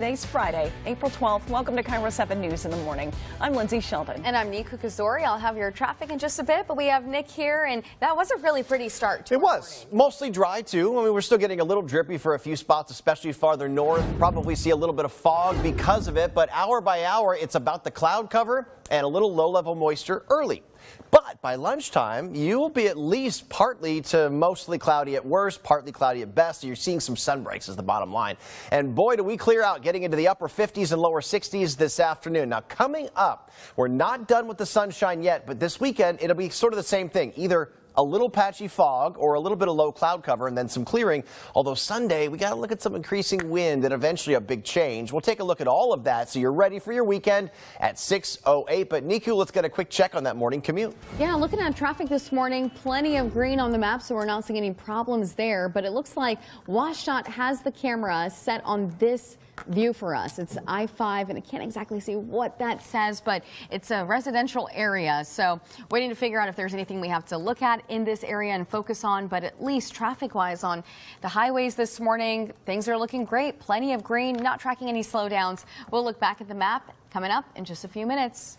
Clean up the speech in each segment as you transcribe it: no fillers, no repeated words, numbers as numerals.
Today's Friday, April 12th. Welcome to Kiro 7 News in the Morning. I'm Lindsay Sheldon. And I'm Niku Kazori. I'll have your traffic in just a bit, but we have Nick here, and that was a really pretty start to It was. Mostly dry, too. I mean, we're still getting a little drippy for a few spots, especially farther north. Probably see a little bit of fog because of it, but hour by hour, it's about the cloud cover and a little low-level moisture early. But by lunchtime, you will be at least partly to mostly cloudy at worst, partly cloudy at best. So you're seeing some sun breaks is the bottom line. And boy, do we clear out, getting into the upper 50s and lower 60s this afternoon. Now, coming up, we're not done with the sunshine yet, but this weekend, it'll be sort of the same thing. Either a little patchy fog or a little bit of low cloud cover and then some clearing. Although Sunday, we got to look at some increasing wind and eventually a big change. We'll take a look at all of that so you're ready for your weekend at 6:08. But Niku, let's get a quick check on that morning commute. Yeah, looking at traffic this morning, plenty of green on the map, so we're not seeing any problems there. But it looks like WashDOT has the camera set on this view for us. It's I-5, and I can't exactly see what that says, but it's a residential area. So waiting to figure out if there's anything we have to look at in this area and focus on, but at least traffic-wise on the highways this morning, things are looking great. Plenty of green, not tracking any slowdowns. We'll look back at the map coming up in just a few minutes.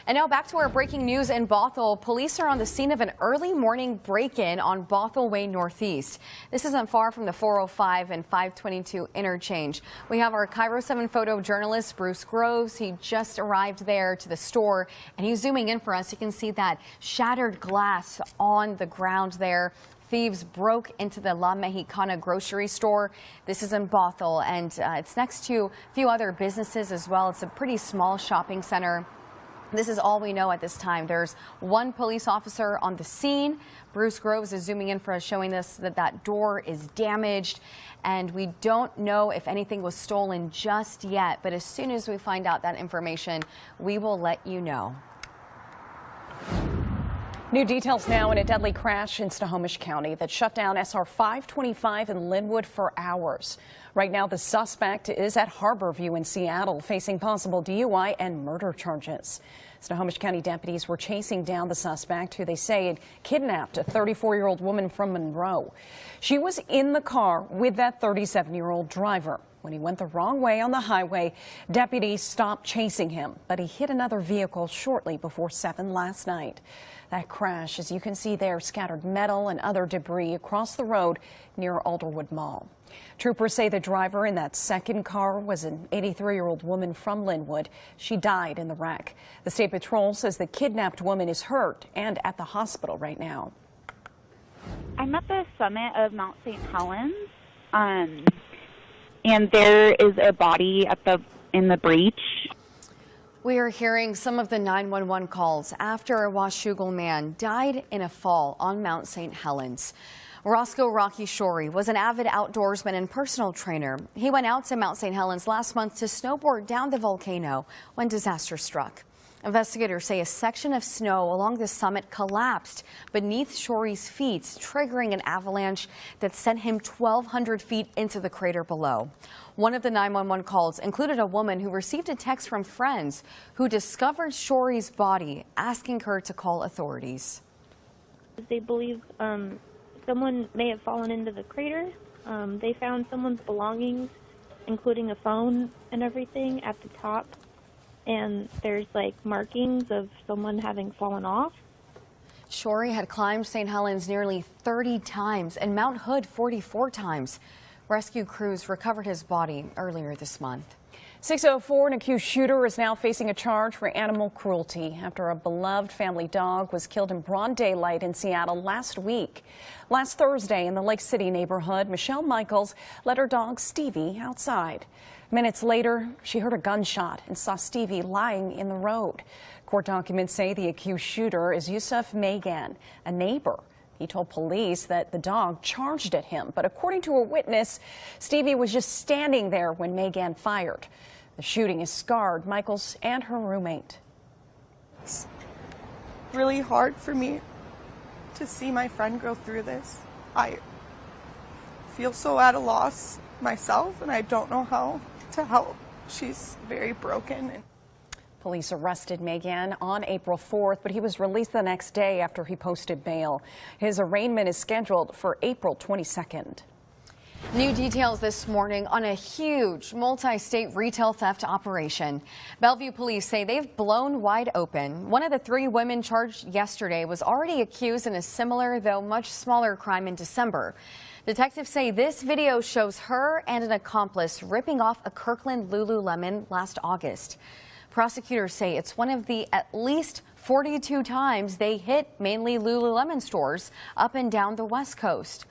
And now back to our breaking news in Bothell. Police are on the scene of an early morning break-in on Bothell Way Northeast. This isn't far from the 405 and 522 interchange. We have our Kiro 7 photojournalist, Bruce Groves. He just arrived there to the store, and he's zooming in for us. You can see that shattered glass on the ground there. Thieves broke into the La Mexicana grocery store. This is in Bothell, and it's next to a few other businesses as well. It's a pretty small shopping center. This is all we know at this time. There's one police officer on the scene. Bruce Groves is zooming in for us, showing us that that door is damaged, and we don't know if anything was stolen just yet. But as soon as we find out that information, we will let you know. New details now in a deadly crash in Snohomish County that shut down SR 525 in Linwood for hours. Right now, the suspect is at Harborview in Seattle, facing possible DUI and murder charges. Snohomish County deputies were chasing down the suspect, who they say had kidnapped a 34-year-old woman from Monroe. She was in the car with that 37-year-old driver. When he went the wrong way on the highway, deputies stopped chasing him, but he hit another vehicle shortly before 7 last night. That crash, as you can see there, scattered metal and other debris across the road near Alderwood Mall. Troopers say the driver in that second car was an 83-year-old woman from Linwood. She died in the wreck. The State Patrol says the kidnapped woman is hurt and at the hospital right now. I'm at the summit of Mount St. Helens, and there is a body in the breach. We are hearing some of the 911 calls after a Washougal man died in a fall on Mount St. Helens. Roscoe Rocky Shorey was an avid outdoorsman and personal trainer. He went out to Mount St. Helens last month to snowboard down the volcano when disaster struck. Investigators say a section of snow along the summit collapsed beneath Shorey's feet, triggering an avalanche that sent him 1,200 feet into the crater below. One of the 911 calls included a woman who received a text from friends who discovered Shorey's body, asking her to call authorities. They believe someone may have fallen into the crater. They found someone's belongings, including a phone and everything, at the top. And there's like markings of someone having fallen off. Shorey had climbed St. Helens nearly 30 times and Mount Hood 44 times. Rescue crews recovered his body earlier this month. 6:04, an accused shooter is now facing a charge for animal cruelty after a beloved family dog was killed in broad daylight in Seattle last week. Last Thursday in the Lake City neighborhood, Michelle Michaels let her dog Stevie outside. Minutes later, she heard a gunshot and saw Stevie lying in the road. Court documents say the accused shooter is Yusuf Magan, a neighbor. He told police that the dog charged at him, but according to a witness, Stevie was just standing there when Magan fired. The shooting has scarred Michaels and her roommate. It's really hard for me to see my friend go through this. I feel so at a loss myself, and I don't know how to help. She's very broken. Police arrested Magan on April 4th, but he was released the next day after he posted bail. His arraignment is scheduled for April 22nd. New details this morning on a huge multi-state retail theft operation. Bellevue police say they've blown wide open. One of the 3 women charged yesterday was already accused in a similar, though much smaller, crime in December. Detectives say this video shows her and an accomplice ripping off a Kirkland Lululemon last August. Prosecutors say it's one of the at least 42 times they hit mainly Lululemon stores up and down the West Coast.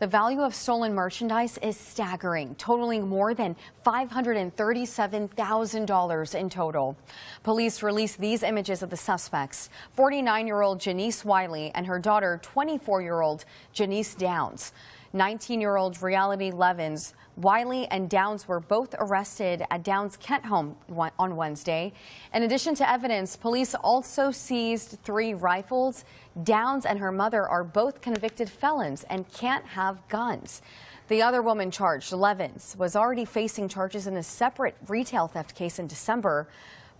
The value of stolen merchandise is staggering, totaling more than $537,000 in total. Police released these images of the suspects: 49-year-old Janice Wiley and her daughter, 24-year-old Janice Downs. 19-year-old Reality Levins. Wiley and Downs were both arrested at Downs' Kent home on Wednesday. In addition to evidence, police also seized 3 rifles. Downs and her mother are both convicted felons and can't have guns. The other woman charged, Levins, was already facing charges in a separate retail theft case in December.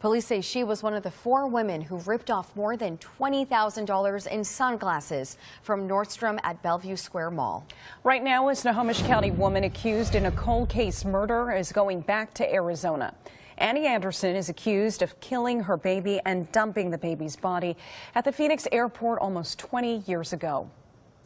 Police say she was one of the 4 women who ripped off more than $20,000 in sunglasses from Nordstrom at Bellevue Square Mall. Right now, a Snohomish County woman accused in a cold case murder is going back to Arizona. Annie Anderson is accused of killing her baby and dumping the baby's body at the Phoenix airport almost 20 years ago.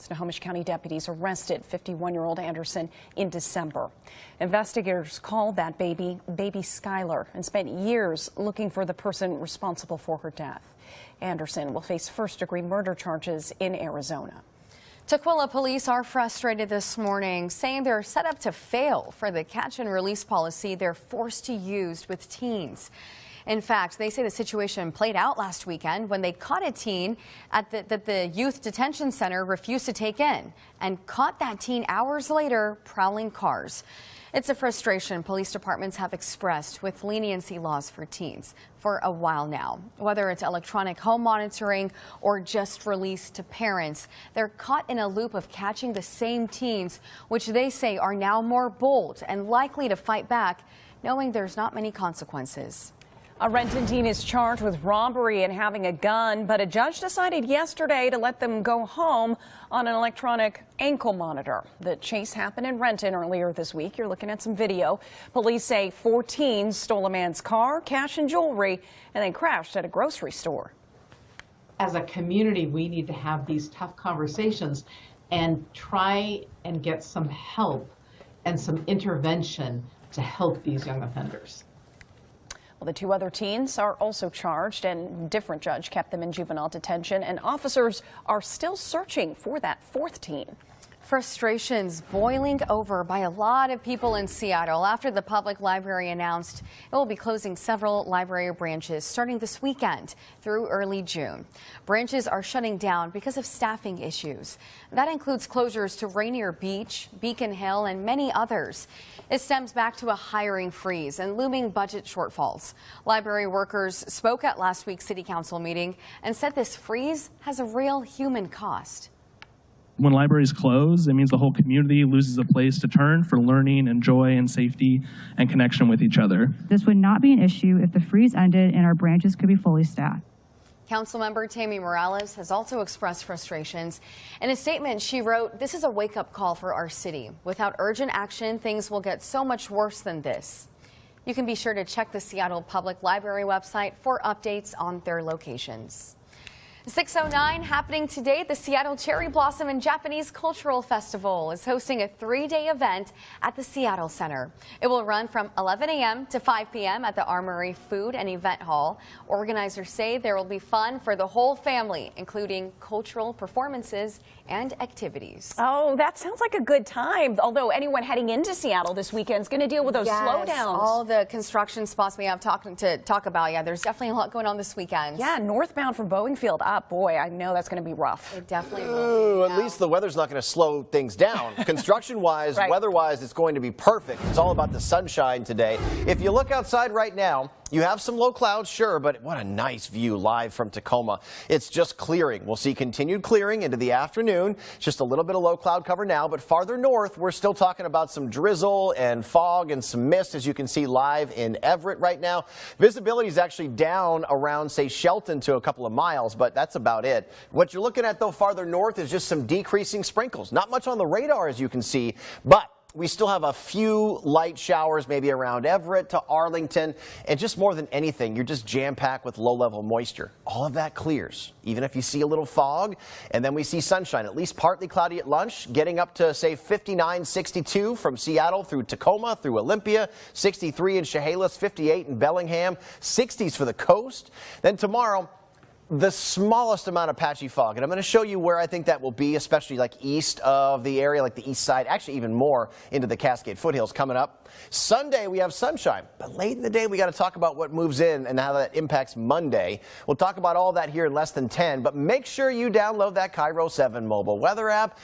Snohomish County deputies arrested 51-year-old Anderson in December. Investigators called that baby Skylar and spent years looking for the person responsible for her death. Anderson will face first-degree murder charges in Arizona. Tukwila police are frustrated this morning, saying they're set up to fail for the catch and release policy they're forced to use with teens. In fact, they say the situation played out last weekend when they caught a teen that the youth detention center refused to take in and caught that teen hours later prowling cars. It's a frustration police departments have expressed with leniency laws for teens for a while now. Whether it's electronic home monitoring or just release to parents, they're caught in a loop of catching the same teens, which they say are now more bold and likely to fight back, knowing there's not many consequences. A Renton teen is charged with robbery and having a gun, but a judge decided yesterday to let them go home on an electronic ankle monitor. The chase happened in Renton earlier this week. You're looking at some video. Police say 4 teens stole a man's car, cash and jewelry, and then crashed at a grocery store. As a community, we need to have these tough conversations and try and get some help and some intervention to help these young offenders. Well, the 2 other teens are also charged, and a different judge kept them in juvenile detention, and officers are still searching for that 4th teen. Frustrations boiling over by a lot of people in Seattle after the public library announced it will be closing several library branches starting this weekend through early June. Branches are shutting down because of staffing issues. That includes closures to Rainier Beach, Beacon Hill, and many others. It stems back to a hiring freeze and looming budget shortfalls. Library workers spoke at last week's city council meeting and said this freeze has a real human cost. When libraries close, it means the whole community loses a place to turn for learning and joy and safety and connection with each other. This would not be an issue if the freeze ended and our branches could be fully staffed. Councilmember Tammy Morales has also expressed frustrations. In a statement, she wrote, "This is a wake-up call for our city. Without urgent action, things will get so much worse than this." You can be sure to check the Seattle Public Library website for updates on their locations. 6:09 happening today. The Seattle Cherry Blossom and Japanese Cultural Festival is hosting a 3-day event at the Seattle Center. It will run from 11 a.m. to 5 p.m. at the Armory Food and Event Hall. Organizers say there will be fun for the whole family, including cultural performances and activities. Oh, that sounds like a good time. Although anyone heading into Seattle this weekend is going to deal with those slowdowns. All the construction spots we have to talk about. Yeah, there's definitely a lot going on this weekend. Yeah, northbound from Boeingfield up. Boy, I know that's going to be rough. It definitely will. At least the weather's not going to slow things down. Construction-wise, right. Weather-wise, it's going to be perfect. It's all about the sunshine today. If you look outside right now, you have some low clouds, sure, but what a nice view live from Tacoma. It's just clearing. We'll see continued clearing into the afternoon. Just a little bit of low cloud cover now, but farther north, we're still talking about some drizzle and fog and some mist, as you can see live in Everett right now. Visibility is actually down around, say, Shelton to a couple of miles, but that's about it. What you're looking at, though, farther north is just some decreasing sprinkles. Not much on the radar, as you can see, but We still have a few light showers, maybe around Everett to Arlington, and just more than anything, you're just jam-packed with low-level moisture. All of that clears, even if you see a little fog, and then we see sunshine, at least partly cloudy at lunch, getting up to, say, 59, 62 from Seattle through Tacoma, through Olympia, 63 in Chehalis, 58 in Bellingham, 60s for the coast. Then tomorrow, the smallest amount of patchy fog, and I'm going to show you where I think that will be, especially like east of the area, like the east side, actually even more into the Cascade foothills coming up. Sunday we have sunshine, but late in the day we got to talk about what moves in and how that impacts Monday. We'll talk about all that here in less than 10, but make sure you download that Kiro 7 mobile weather app.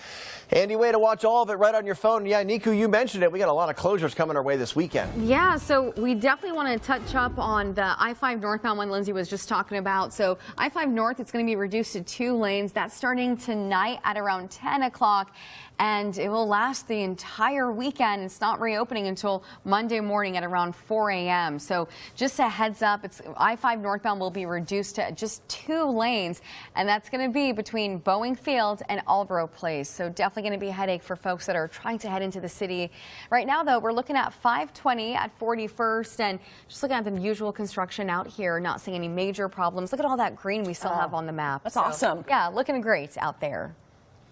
Handy way to watch all of it right on your phone. Yeah, Niku, you mentioned it. We got a lot of closures coming our way this weekend. Yeah, so we definitely want to touch up on the I-5 northbound one Lindsay was just talking about. So I-5 north, it's going to be reduced to 2 lanes. That's starting tonight at around 10 o'clock. And it will last the entire weekend. It's not reopening until Monday morning at around 4 a.m. So just a heads up, I-5 northbound will be reduced to just 2 lanes, and that's going to be between Boeing Field and Albro Place. So definitely going to be a headache for folks that are trying to head into the city. Right now, though, we're looking at 520 at 41st, and just looking at the usual construction out here, not seeing any major problems. Look at all that green we still have on the map. That's awesome. Yeah, looking great out there.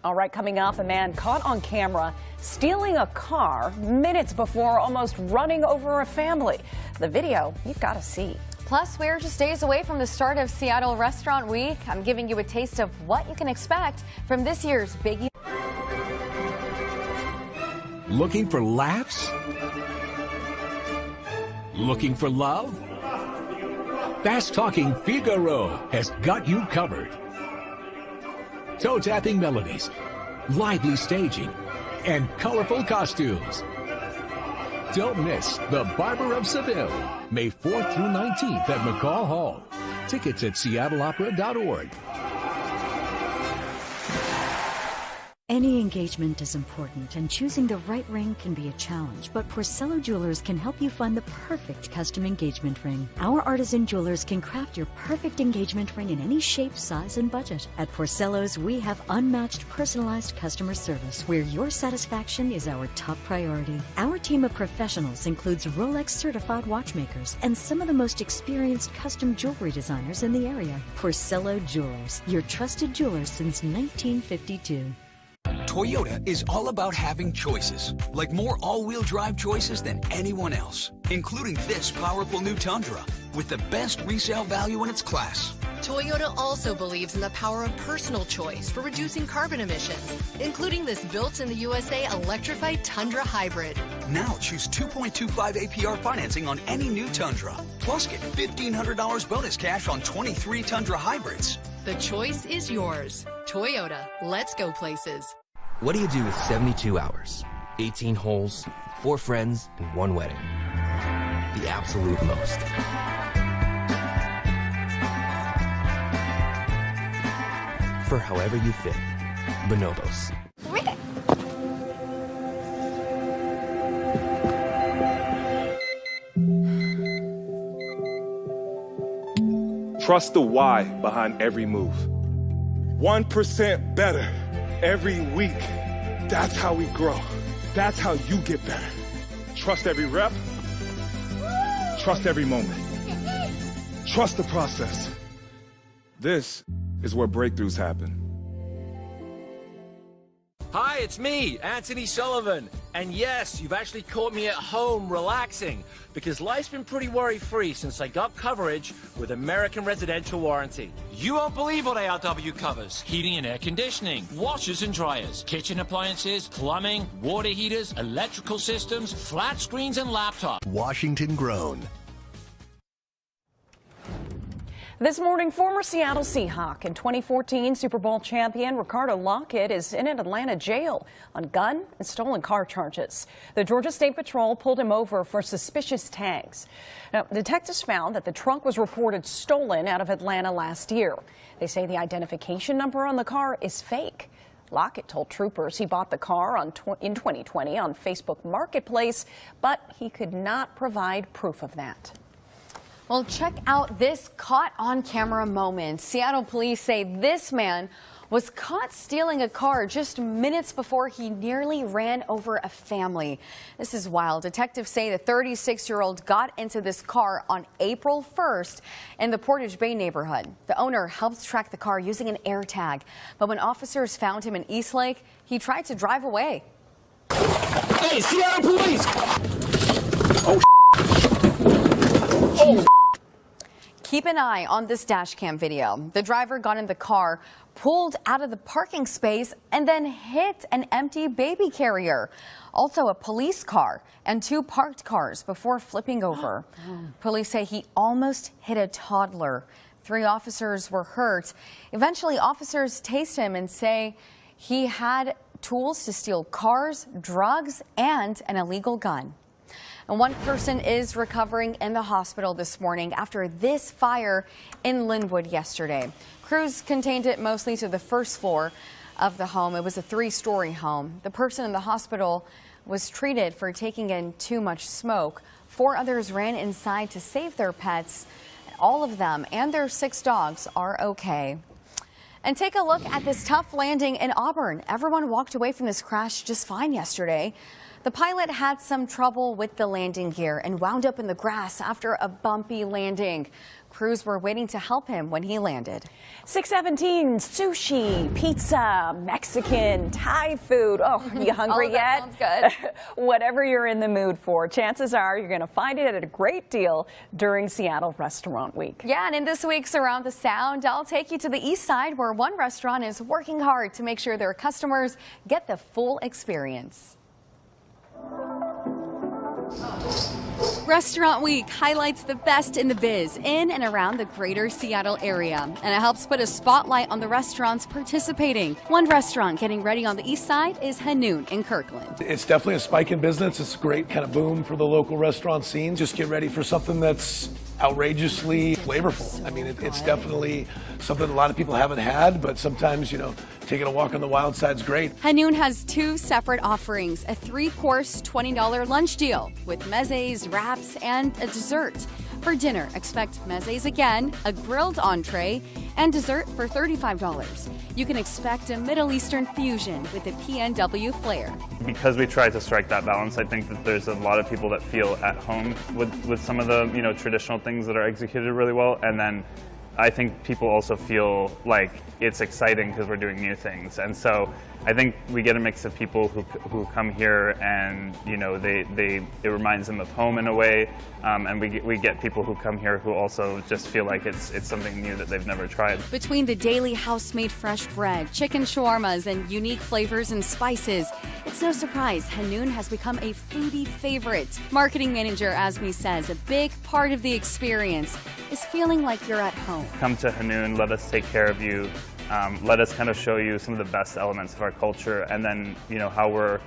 All right, coming up, a man caught on camera stealing a car minutes before almost running over a family. The video you've got to see. Plus, we're just days away from the start of Seattle Restaurant Week. I'm giving you a taste of what you can expect from this year's big. Looking for laughs? Looking for love? Fast-talking Figaro has got you covered. Toe-tapping melodies, lively staging, and colorful costumes. Don't miss The Barber of Seville, May 4th through 19th at McCaw Hall. Tickets at seattleopera.org. Any engagement is important, and choosing the right ring can be a challenge, but Porcello Jewelers can help you find the perfect custom engagement ring. Our artisan jewelers can craft your perfect engagement ring in any shape, size, and budget. At Porcello's, we have unmatched personalized customer service, where your satisfaction is our top priority. Our team of professionals includes Rolex certified watchmakers and some of the most experienced custom jewelry designers in the area. Porcello Jewelers, your trusted jewelers since 1952. Toyota is all about having choices, like more all-wheel drive choices than anyone else, including this powerful new Tundra with the best resale value in its class. Toyota also believes in the power of personal choice for reducing carbon emissions, including this built-in-the-USA electrified Tundra Hybrid. Now choose 2.25 APR financing on any new Tundra, plus get $1,500 bonus cash on 23 Tundra Hybrids. The choice is yours. Toyota, let's go places. What do you do with 72 hours, 18 holes, 4 friends, and 1 wedding? The absolute most. For however you fit. Bonobos. Trust the why behind every move. 1% better every week. That's how we grow. That's how you get better. Trust every rep. Trust every moment. Trust the process. This is where breakthroughs happen. Hi, it's me, Anthony Sullivan. And yes, you've actually caught me at home relaxing, because life's been pretty worry-free since I got coverage with American Residential Warranty. You won't believe what ARW covers. Heating and air conditioning, washers and dryers, kitchen appliances, plumbing, water heaters, electrical systems, flat screens and laptops. Washington grown. This morning, former Seattle Seahawk and 2014 Super Bowl champion Ricardo Lockett is in an Atlanta jail on gun and stolen car charges. The Georgia State Patrol pulled him over for suspicious tags. Now, detectives found that the truck was reported stolen out of Atlanta last year. They say the identification number on the car is fake. Lockett told troopers he bought the car in 2020 on Facebook Marketplace, but he could not provide proof of that. Well, check out this caught on camera moment. Seattle police say this man was caught stealing a car just minutes before he nearly ran over a family. This is wild. Detectives say the 36-year-old got into this car on April 1st in the Portage Bay neighborhood. The owner helped track the car using an AirTag, but when officers found him in Eastlake, he tried to drive away. Hey, Seattle police! Keep an eye on this dash cam video. The driver got in the car, pulled out of the parking space, and then hit an empty baby carrier. Also a police car and 2 parked cars before flipping over. Police say he almost hit a toddler. 3 officers were hurt. Eventually, officers tased him and say he had tools to steal cars, drugs, and an illegal gun. And 1 person is recovering in the hospital this morning after this fire in Linwood yesterday. Crews contained it mostly to the first floor of the home. It was a 3-story home. The person in the hospital was treated for taking in too much smoke. 4 others ran inside to save their pets. All of them and their 6 dogs are okay. And take a look at this tough landing in Auburn. Everyone walked away from this crash just fine yesterday. The pilot had some trouble with the landing gear and wound up in the grass after a bumpy landing. Crews were waiting to help him when he landed. 617, sushi, pizza, Mexican, Thai food. Oh, you hungry yet? Sounds good. Whatever you're in the mood for, chances are you're going to find it at a great deal during Seattle Restaurant Week. Yeah, and in this week's Around the Sound, I'll take you to the east side where one restaurant is working hard to make sure their customers get the full experience. Restaurant Week highlights the best in the biz in and around the greater Seattle area, and it helps put a spotlight on the restaurants participating. One restaurant getting ready on the east side is Hanoon in Kirkland. It's definitely a spike in business. It's a great kind of boom for the local restaurant scene. Just get ready for something that's outrageously flavorful. I mean, it's definitely something a lot of people haven't had, but sometimes, you know, taking a walk on the wild side's great. Hanoon has 2 separate offerings, a 3-course $20 lunch deal with mezes, wraps, and a dessert. For dinner, expect mezes again, a grilled entree, and dessert for $35. You can expect a Middle Eastern fusion with a PNW flair. Because we try to strike that balance, I think that there's a lot of people that feel at home with some of the, you know, traditional things that are executed really well, and then I think people also feel like it's exciting because we're doing new things. And so I think we get a mix of people who come here and, you know, it reminds them of home in a way. And we get people who come here who also just feel like it's something new that they've never tried. Between the daily house-made fresh bread, chicken shawarmas, and unique flavors and spices, it's no surprise Hanoon has become a foodie favorite. Marketing manager Asmi says a big part of the experience is feeling like you're at home. Come to Hanoon, let us take care of you. Let us kind of show you some of the best elements of our culture, and then, you know, how we're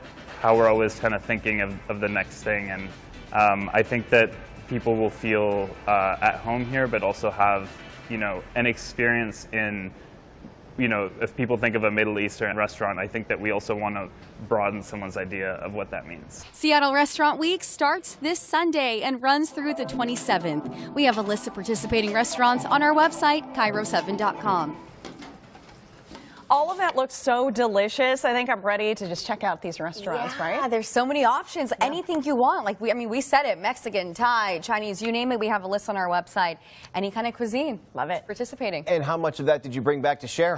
always kind of thinking of the next thing. And I think that people will feel at home here, but also have, you know, an experience in, you know, if people think of a Middle Eastern restaurant, I think that we also want to broaden someone's idea of what that means. Seattle Restaurant Week starts this Sunday and runs through the 27th. We have a list of participating restaurants on our website, KIRO7.com. All of that looks so delicious. I think I'm ready to just check out these restaurants, right? Yeah, there's so many options. Yeah. Anything you want. Like, we said it, Mexican, Thai, Chinese, you name it, we have a list on our website. Any kind of cuisine. Love it. Participating. And how much of that did you bring back to share?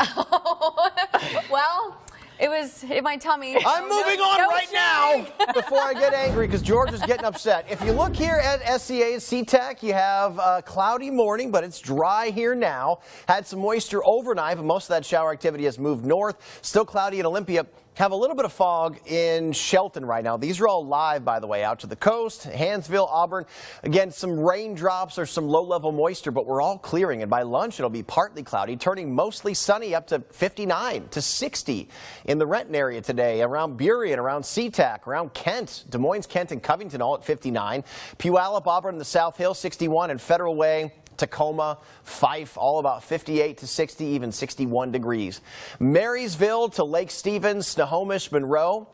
Well, it was in my tummy. I'm moving on right now before I get angry because George is getting upset. If you look here at SCA's SeaTac, you have a cloudy morning, but it's dry here now. Had some moisture overnight, but most of that shower activity has moved north. Still cloudy in Olympia. Have a little bit of fog in Shelton right now. These are all live, by the way, out to the coast, Hansville, Auburn. Again, some raindrops or some low-level moisture, but we're all clearing. And by lunch, it'll be partly cloudy, turning mostly sunny up to 59 to 60 in the Renton area today, around Burien, around SeaTac, around Kent, Des Moines, Kent, and Covington, all at 59. Puyallup, Auburn, and the South Hill, 61, and Federal Way, Tacoma, Fife, all about 58 to 60, even 61 degrees. Marysville to Lake Stevens, Snohomish, Monroe,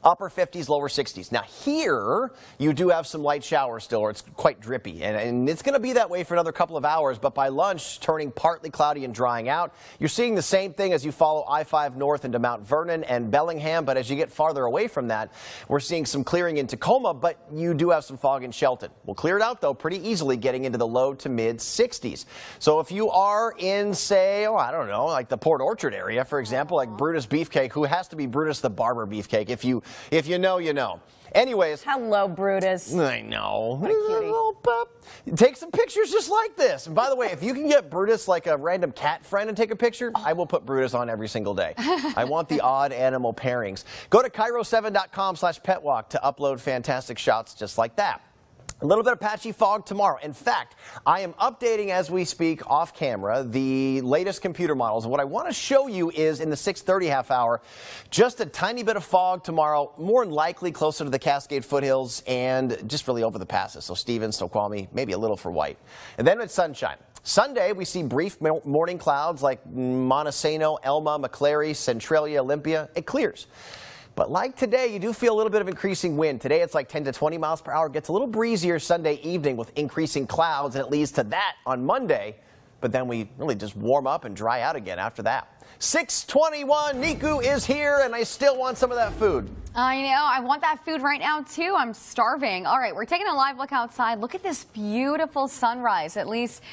Upper 50s, lower 60s. Now here, you do have some light showers still, or it's quite drippy. And it's going to be that way for another couple of hours, but by lunch, turning partly cloudy and drying out. You're seeing the same thing as you follow I-5 north into Mount Vernon and Bellingham, but as you get farther away from that, we're seeing some clearing in Tacoma, but you do have some fog in Shelton. We'll clear it out, though, pretty easily, getting into the low to mid 60s. So if you are in, say, I don't know, like the Port Orchard area, for example, like Brutus Beefcake, who has to be Brutus the Barber Beefcake. If you know, you know. Anyways. Hello, Brutus. I know. Take some pictures just like this. And by the way, if you can get Brutus like a random cat friend and take a picture, I will put Brutus on every single day. I want the odd animal pairings. Go to KIRO7.com/petwalk to upload fantastic shots just like that. A little bit of patchy fog tomorrow. In fact, I am updating as we speak off camera the latest computer models. And what I want to show you is in the 6:30 half hour, just a tiny bit of fog tomorrow, more than likely closer to the Cascade foothills and just really over the passes. So Stevens, Snoqualmie, maybe a little for White. And then it's sunshine. Sunday, we see brief morning clouds like Montesano, Elma, McClary, Centralia, Olympia. It clears. But like today, you do feel a little bit of increasing wind. Today, it's like 10 to 20 miles per hour. It gets a little breezier Sunday evening with increasing clouds, and it leads to that on Monday. But then we really just warm up and dry out again after that. 6:21, Niku is here, and I still want some of that food. I know. I want that food right now, too. I'm starving. All right, we're taking a live look outside. Look at this beautiful sunrise. At least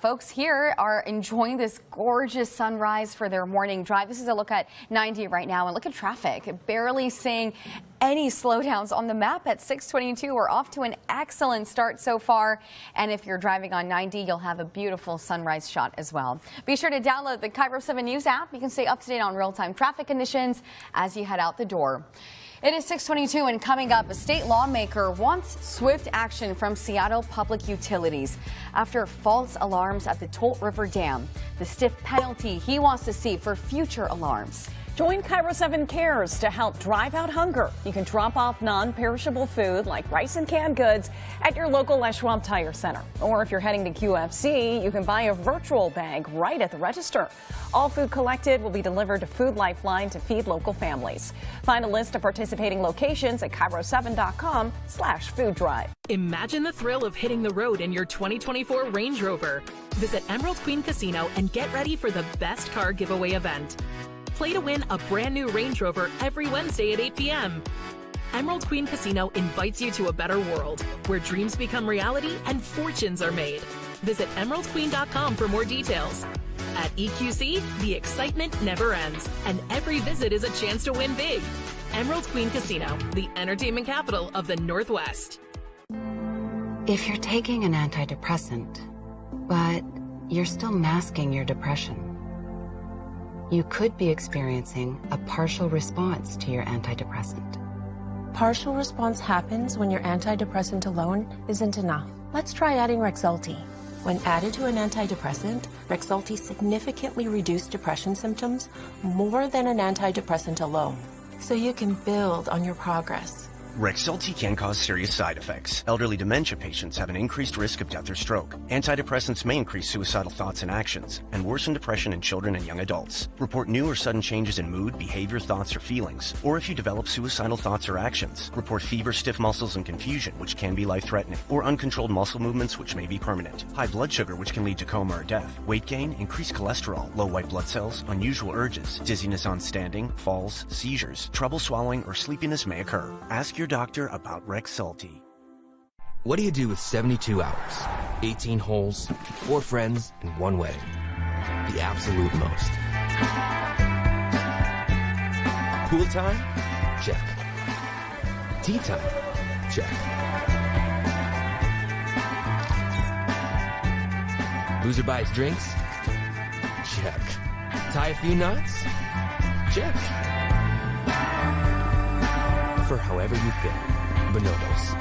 folks here are enjoying this gorgeous sunrise for their morning drive. This is a look at 90 right now, and look at traffic. Barely seeing any slowdowns on the map at 6:22. We're off to an excellent start so far. And if you're driving on 90, you'll have a beautiful sunrise shot as well. Be sure to download the KIRO 7 News app. You can stay up to date on real-time traffic conditions as you head out the door. It is 6:22, and coming up, a state lawmaker wants swift action from Seattle Public Utilities after false alarms at the Tolt River Dam. The stiff penalty he wants to see for future alarms. Join KIRO 7 Cares to help drive out hunger. You can drop off non-perishable food like rice and canned goods at your local Les Schwab Tire Center. Or if you're heading to QFC, you can buy a virtual bag right at the register. All food collected will be delivered to Food Lifeline to feed local families. Find a list of participating locations at KIRO7.com/food drive. Imagine the thrill of hitting the road in your 2024 Range Rover. Visit Emerald Queen Casino and get ready for the best car giveaway event. Play to win a brand new Range Rover every Wednesday at 8 p.m. Emerald Queen Casino invites you to a better world where dreams become reality and fortunes are made. Visit emeraldqueen.com for more details. At EQC, the excitement never ends, and every visit is a chance to win big. Emerald Queen Casino, the entertainment capital of the Northwest. If you're taking an antidepressant, but you're still masking your depression, you could be experiencing a partial response to your antidepressant. Partial response happens when your antidepressant alone isn't enough. Let's try adding Rexulti. When added to an antidepressant, Rexulti significantly reduced depression symptoms more than an antidepressant alone, so you can build on your progress. Rexulti can cause serious side effects. Elderly dementia patients have an increased risk of death or stroke. Antidepressants may increase suicidal thoughts and actions and worsen depression in children and young adults. Report new or sudden changes in mood, behavior, thoughts, or feelings. Or if you develop suicidal thoughts or actions, report fever, stiff muscles, and confusion, which can be life-threatening, or uncontrolled muscle movements, which may be permanent. High blood sugar, which can lead to coma or death. Weight gain, increased cholesterol, low white blood cells, unusual urges, dizziness on standing, falls, seizures, trouble swallowing, or sleepiness may occur. Ask your doctor about Rexulti. What do you do with 72 hours, 18 holes, 4 friends, and 1 wedding? The absolute most. Pool time? Check. Tea time? Check. Loser buys drinks? Check. Tie a few knots? Check. For however you fit. Bonobos.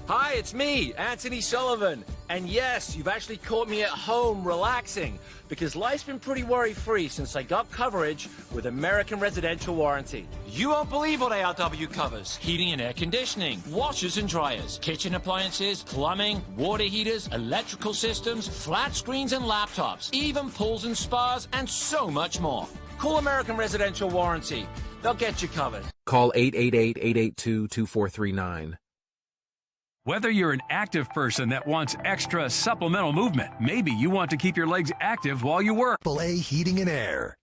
Hi, it's me, Anthony Sullivan. And yes, you've actually caught me at home relaxing because life's been pretty worry-free since I got coverage with American Residential Warranty. You won't believe what ARW covers. Heating and air conditioning, washers and dryers, kitchen appliances, plumbing, water heaters, electrical systems, flat screens and laptops, even pools and spas, and so much more. Call American Residential Warranty. They'll get you covered. Call 888-882-2439. Whether you're an active person that wants extra supplemental movement, maybe you want to keep your legs active while you work. A Heating and Air.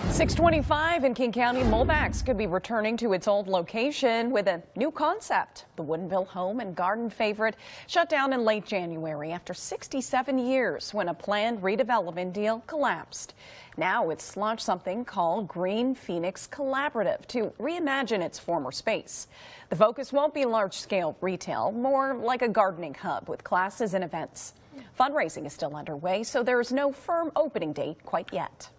625 in King County, Mulbach's could be returning to its old location with a new concept. The Woodinville home and garden favorite shut down in late January after 67 years when a planned redevelopment deal collapsed. Now it's launched something called Green Phoenix Collaborative to reimagine its former space. The focus won't be large-scale retail, more like a gardening hub with classes and events. Fundraising is still underway, so there is no firm opening date quite yet.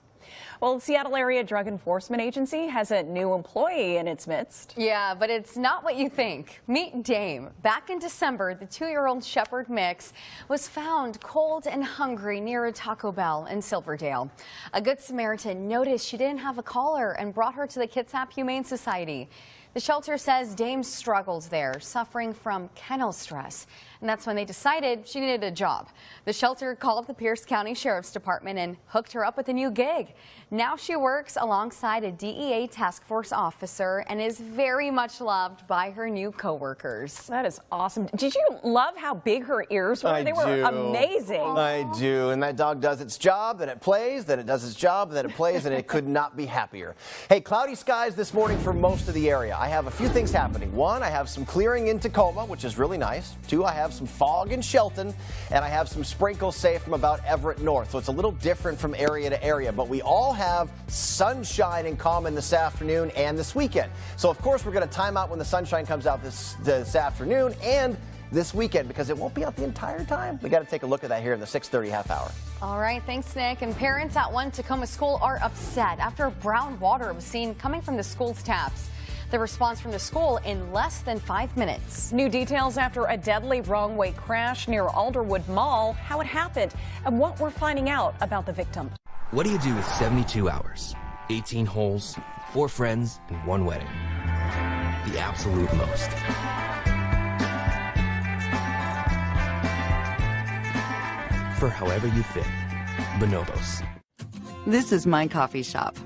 Well, the Seattle Area Drug Enforcement Agency has a new employee in its midst. Yeah, but it's not what you think. Meet Dame. Back in December, the 2-year-old Shepherd mix was found cold and hungry near a Taco Bell in Silverdale. A Good Samaritan noticed she didn't have a collar and brought her to the Kitsap Humane Society. The shelter says Dame struggles there, suffering from kennel stress. And that's when they decided she needed a job. The shelter called the Pierce County Sheriff's Department and hooked her up with a new gig. Now she works alongside a DEA task force officer and is very much loved by her new coworkers. That is awesome. Did you love how big her ears were? They were amazing. I do. And that dog does its job, then it plays, then it does its job, then it plays, and it could not be happier. Hey, cloudy skies this morning for most of the area. I have a few things happening. One, I have some clearing in Tacoma, which is really nice. Two, I have some fog in Shelton, and I have some sprinkles, say, from about Everett North. So it's a little different from area to area, but we all have sunshine in common this afternoon and this weekend. So, of course, we're going to time out when the sunshine comes out this afternoon and this weekend because it won't be out the entire time. We got to take a look at that here in the 6:30 half hour. All right, thanks, Nick. And parents at one Tacoma school are upset after brown water was seen coming from the school's taps. The response from the school in less than 5 minutes. New details after a deadly wrong-way crash near Alderwood Mall, how it happened, and what we're finding out about the victim. What do you do with 72 hours, 18 holes, 4 friends, and 1 wedding? The absolute most. For however you fit. Bonobos. This is my coffee shop.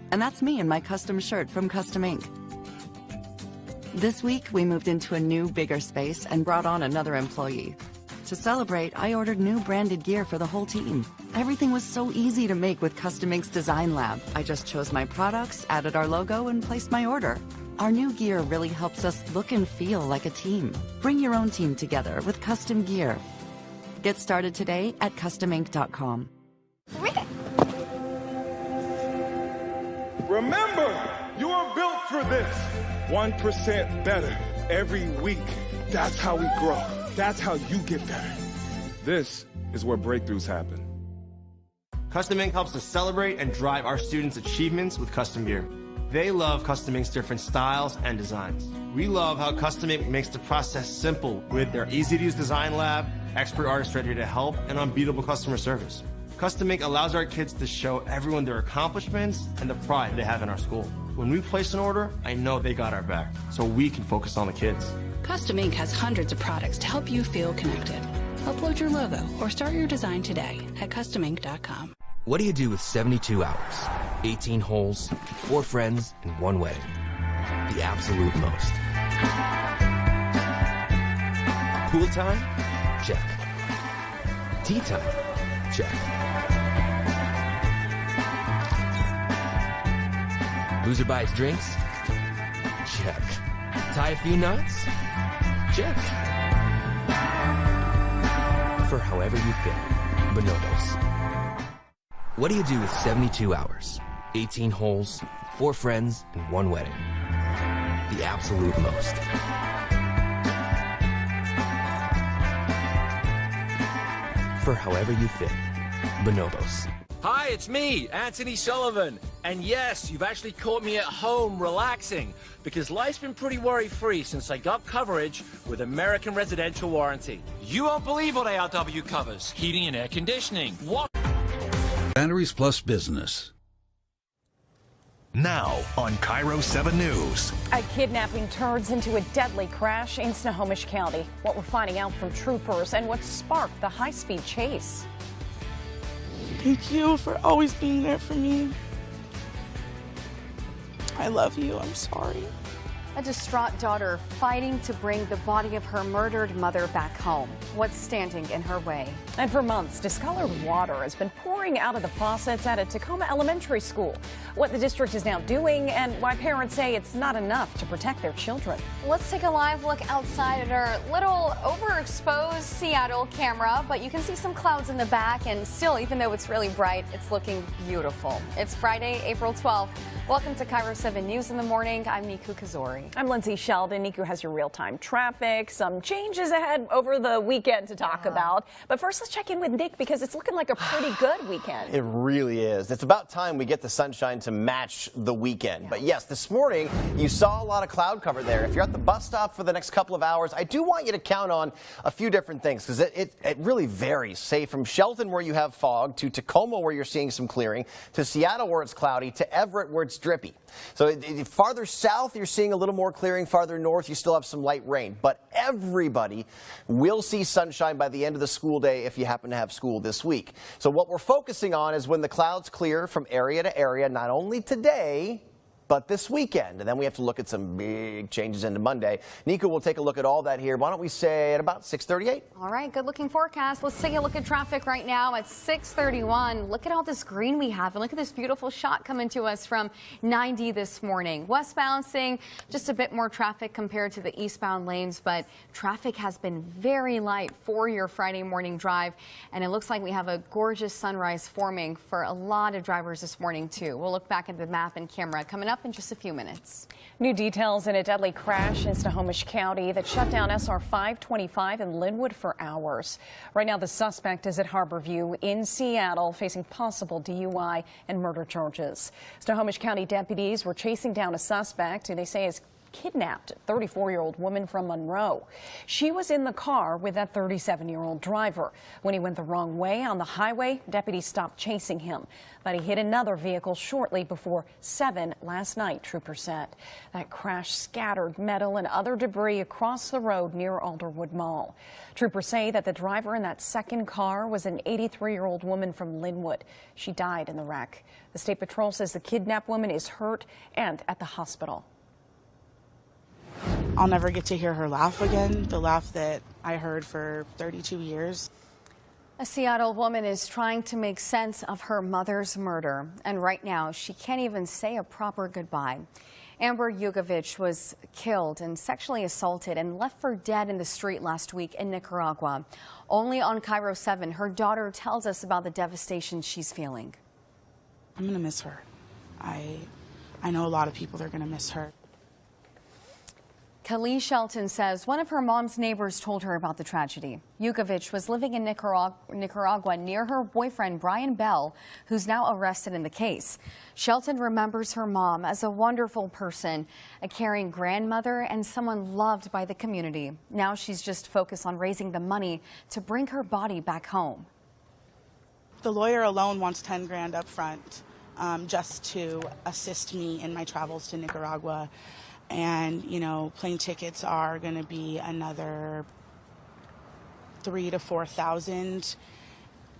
And that's me in my custom shirt from Custom Ink. This week, we moved into a new, bigger space and brought on another employee. To celebrate, I ordered new branded gear for the whole team. Everything was so easy to make with Custom Ink's Design Lab. I just chose my products, added our logo, and placed my order. Our new gear really helps us look and feel like a team. Bring your own team together with custom gear. Get started today at customink.com. Remember, you are built for this. 1% better every week. That's how we grow. That's how you get better. This is where breakthroughs happen. Custom Ink helps us celebrate and drive our students' achievements with custom gear. They love Custom Ink's different styles and designs. We love how Custom Ink makes the process simple with their easy-to-use design lab, expert artists ready to help, and unbeatable customer service. Custom Ink allows our kids to show everyone their accomplishments and the pride they have in our school. When we place an order, I know they got our back, so we can focus on the kids. Custom Ink has hundreds of products to help you feel connected. Upload your logo or start your design today at customink.com. What do you do with 72 hours, 18 holes, 4 friends, and 1 wedding? The absolute most. Pool time? Check. Tea time? Check. Loser buys drinks? Check. Tie a few knots? Check. For however you fit. Bonobos. What do you do with 72 hours, 18 holes, 4 friends, and 1 wedding? The absolute most. For however you fit. Bonobos. Hi, it's me, Anthony Sullivan. And yes, you've actually caught me at home relaxing because life's been pretty worry-free since I got coverage with American Residential Warranty. You won't believe what ARW covers. Heating and air conditioning. What? Batteries Plus Business. Now on Kiro 7 News. A kidnapping turns into a deadly crash in Snohomish County. What we're finding out from troopers and what sparked the high-speed chase. Thank you for always being there for me. I love you. I'm sorry. A distraught daughter fighting to bring the body of her murdered mother back home. What's standing in her way? And for months, discolored water has been pouring out of the faucets at a Tacoma elementary school. What the district is now doing and why parents say it's not enough to protect their children. Let's take a live look outside at our little overexposed Seattle camera, but you can see some clouds in the back, and still, even though it's really bright, it's looking beautiful. It's Friday, April 12th. Welcome to Cairo 7 News in the Morning. I'm Niku Kazori. I'm Lindsay Sheldon. Niku has your real-time traffic, some changes ahead over the weekend to talk about. But first, let's check in with Nick because it's looking like a pretty good weekend. It really is. It's about time we get the sunshine to match the weekend. But yes, this morning you saw a lot of cloud cover there. If you're at the bus stop for the next couple of hours, I do want you to count on a few different things because it really varies. Say from Shelton where you have fog to Tacoma where you're seeing some clearing to Seattle where it's cloudy to Everett where it's drippy. So farther south you're seeing a little more clearing. Farther north you still have some light rain. But everybody will see sunshine by the end of the school day if you happen to have school this week. So what we're focusing on is when the clouds clear from area to area, not only today, but this weekend. And then we have to look at some big changes into Monday. Nico will take a look at all that here. Why don't we say at about 6:38? All right, good looking forecast. Let's take a look at traffic right now at 6:31. Look at all this green we have, and look at this beautiful shot coming to us from 90 this morning. Westbound seeing just a bit more traffic compared to the eastbound lanes, but traffic has been very light for your Friday morning drive, and it looks like we have a gorgeous sunrise forming for a lot of drivers this morning too. We'll look back at the map and camera coming up in just a few minutes. New details in a deadly crash in Snohomish County that shut down SR 525 in Linwood for hours. Right now, the suspect is at Harborview in Seattle facing possible DUI and murder charges. Snohomish County deputies were chasing down a suspect who they say is kidnapped a 34-year-old woman from Monroe. She was in the car with that 37-year-old driver. When he went the wrong way on the highway, deputies stopped chasing him, but he hit another vehicle shortly before 7 last night, troopers said. That crash scattered metal and other debris across the road near Alderwood Mall. Troopers say that the driver in that second car was an 83-year-old woman from Linwood. She died in the wreck. The State Patrol says the kidnapped woman is hurt and at the hospital. I'll never get to hear her laugh again, the laugh that I heard for 32 years. A Seattle woman is trying to make sense of her mother's murder, and right now she can't even say a proper goodbye. Amber Yugovich was killed and sexually assaulted and left for dead in the street last week in Nicaragua. Only on Cairo 7, her daughter tells us about the devastation she's feeling. I'm going to miss her. I know a lot of people are going to miss her. Kali Shelton says one of her mom's neighbors told her about the tragedy. Yugovich was living in Nicaragua near her boyfriend, Brian Bell, who's now arrested in the case. Shelton remembers her mom as a wonderful person, a caring grandmother, and someone loved by the community. Now she's just focused on raising the money to bring her body back home. The lawyer alone wants 10 grand up front just to assist me in my travels to Nicaragua. And, you know, plane tickets are going to be another $3,000 to $4,000.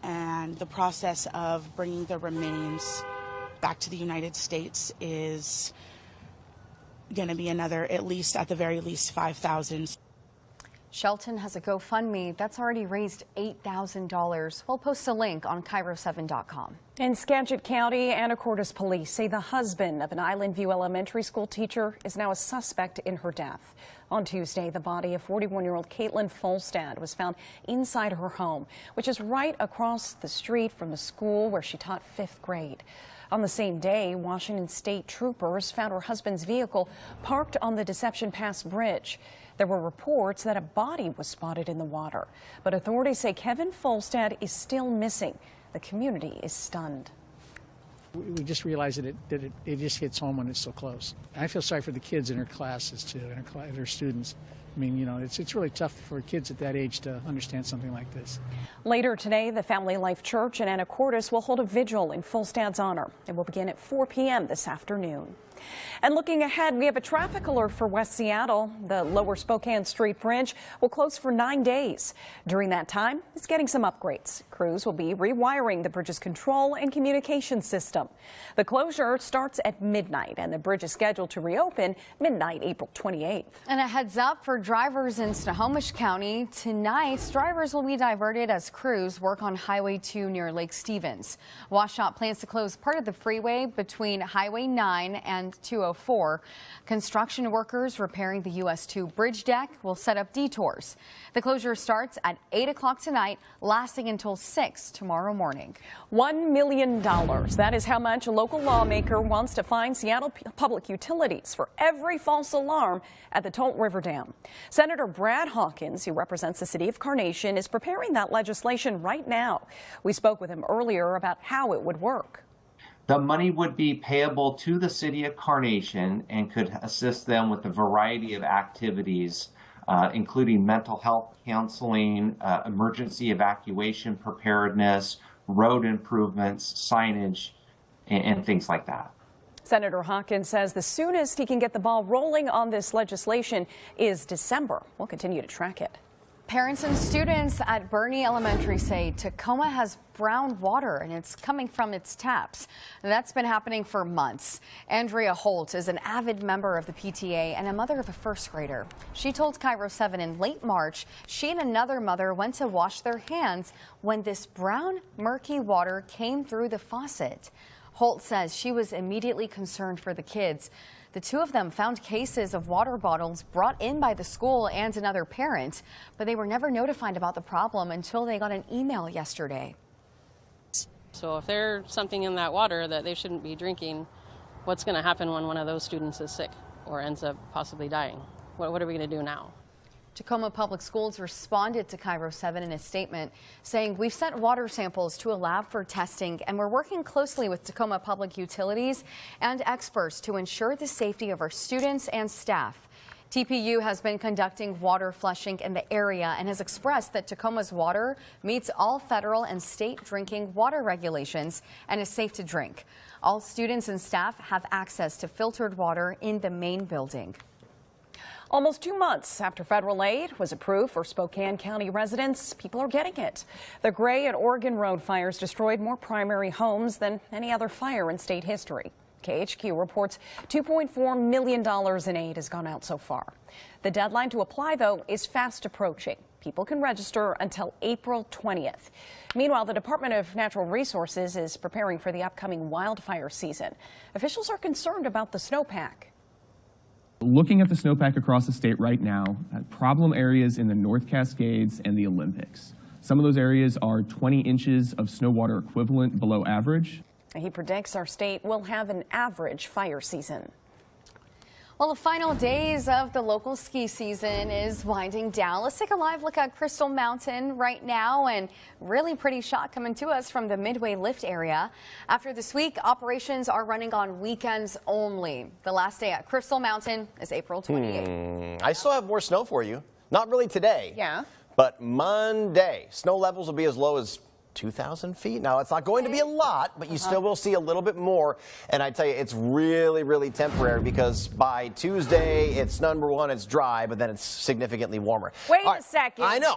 And the process of bringing the remains back to the United States is going to be another, at the very least, $5,000. Shelton has a GoFundMe that's already raised $8,000. We'll post a link on Cairo7.com. In Skagit County, Anacortes police say the husband of an Island View elementary school teacher is now a suspect in her death. On Tuesday, the body of 41-year-old Caitlin Folstad was found inside her home, which is right across the street from the school where she taught 5th grade. On the same day, Washington State troopers found her husband's vehicle parked on the Deception Pass Bridge. There were reports that a body was spotted in the water, but authorities say Kevin Folstad is still missing. The community is stunned. We just realized that it just hits home when it's so close. I feel sorry for the kids in her classes too, and her students. I mean, you know, it's really tough for kids at that age to understand something like this. Later today, the Family Life Church in Anacortes will hold a vigil in Folstad's honor. It will begin at 4 p.m. this afternoon. And looking ahead, we have a traffic alert for West Seattle. The lower Spokane Street Bridge will close for 9 days. During that time, it's getting some upgrades. Crews will be rewiring the bridge's control and communication system. The closure starts at midnight, and the bridge is scheduled to reopen midnight, April 28th. And a heads up for drivers in Snohomish County. Tonight, drivers will be diverted as crews work on Highway 2 near Lake Stevens. WashDOT plans to close part of the freeway between Highway 9 and 204. Construction workers repairing the US 2 bridge deck will set up detours. The closure starts at 8 o'clock tonight, lasting until 6 tomorrow morning. $1 million. That is how much a local lawmaker wants to fine Seattle Public Utilities for every false alarm at the Tolt River Dam. Senator Brad Hawkins, who represents the city of Carnation, is preparing that legislation right now. We spoke with him earlier about how it would work. The money would be payable to the city of Carnation and could assist them with a variety of activities, including mental health counseling, emergency evacuation preparedness, road improvements, signage, and things like that. Senator Hawkins says the soonest he can get the ball rolling on this legislation is December. We'll continue to track it. Parents and students at Bernie Elementary say Tacoma has brown water and it's coming from its taps. That's been happening for months. Andrea Holt is an avid member of the PTA and a mother of a first grader. She told KIRO 7 in late March she and another mother went to wash their hands when this brown, murky water came through the faucet. Holt says she was immediately concerned for the kids. The two of them found cases of water bottles brought in by the school and another parent, but they were never notified about the problem until they got an email yesterday. So if there's something in that water that they shouldn't be drinking, what's going to happen when one of those students is sick or ends up possibly dying? What are we going to do now? Tacoma Public Schools responded to KIRO 7 in a statement saying, "We've sent water samples to a lab for testing and we're working closely with Tacoma Public Utilities and experts to ensure the safety of our students and staff." TPU has been conducting water flushing in the area and has expressed that Tacoma's water meets all federal and state drinking water regulations and is safe to drink. All students and staff have access to filtered water in the main building. Almost 2 months after federal aid was approved for Spokane County residents, people are getting it. The Gray and Oregon Road fires destroyed more primary homes than any other fire in state history. KHQ reports $2.4 million in aid has gone out so far. The deadline to apply, though, is fast approaching. People can register until April 20th. Meanwhile, the Department of Natural Resources is preparing for the upcoming wildfire season. Officials are concerned about the snowpack. Looking at the snowpack across the state right now, problem areas in the North Cascades and the Olympics. Some of those areas are 20 inches of snow water equivalent below average. He predicts our state will have an average fire season. Well, the final days of the local ski season is winding down. Let's take a live look at Crystal Mountain right now, and really pretty shot coming to us from the Midway Lift area. After this week, operations are running on weekends only. The last day at Crystal Mountain is April 28th. I still have more snow for you. Not really today. Yeah. But Monday, snow levels will be as low as 2,000 feet. Now, it's not going to be a lot, but you still will see a little bit more. And I tell you, it's really, really temporary because by Tuesday, it's number one, it's dry, but then it's significantly warmer. Wait a second. I know.